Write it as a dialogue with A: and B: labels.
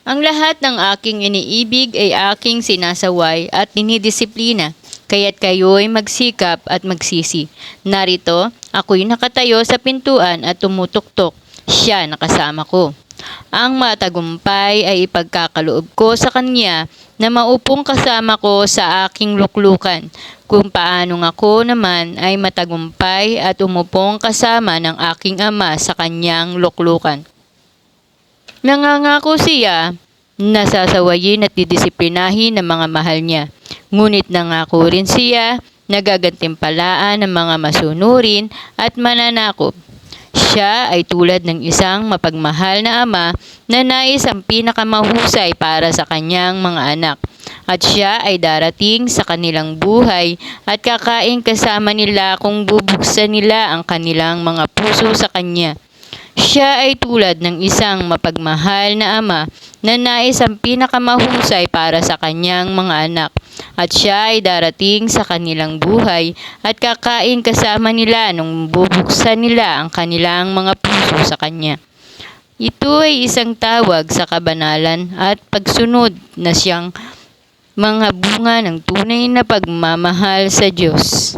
A: Ang lahat ng aking iniibig ay aking sinasaway at dinidisiplina, kaya't kayo'y magsikap at magsisi. Narito, ako'y nakatayo sa pintuan at tumutuktok. Siya nakasama ko. Ang matagumpay ay ipagkakaloob ko sa kanya na maupong kasama ko sa aking luklukan, kung paanong ako naman ay matagumpay at umupong kasama ng aking ama sa kanyang luklukan. Nangangako siya na sasawayin at didisiplinahin ng mga mahal niya. Ngunit nangako rin siya na gagantimpalaan ng mga masunurin at mananakop. Siya ay tulad ng isang mapagmahal na ama na nais ang pinakamahusay para sa kanyang mga anak. At siya ay darating sa kanilang buhay at kakain kasama nila kung bubuksan nila ang kanilang mga puso sa kanya. Siya ay tulad ng isang mapagmahal na ama na nais ang pinakamahusay para sa kanyang mga anak. At siya ay darating sa kanilang buhay at kakain kasama nila nung bubuksan nila ang kanilang mga puso sa kanya. Ito ay isang tawag sa kabanalan at pagsunod na siyang mga bunga ng tunay na pagmamahal sa Diyos.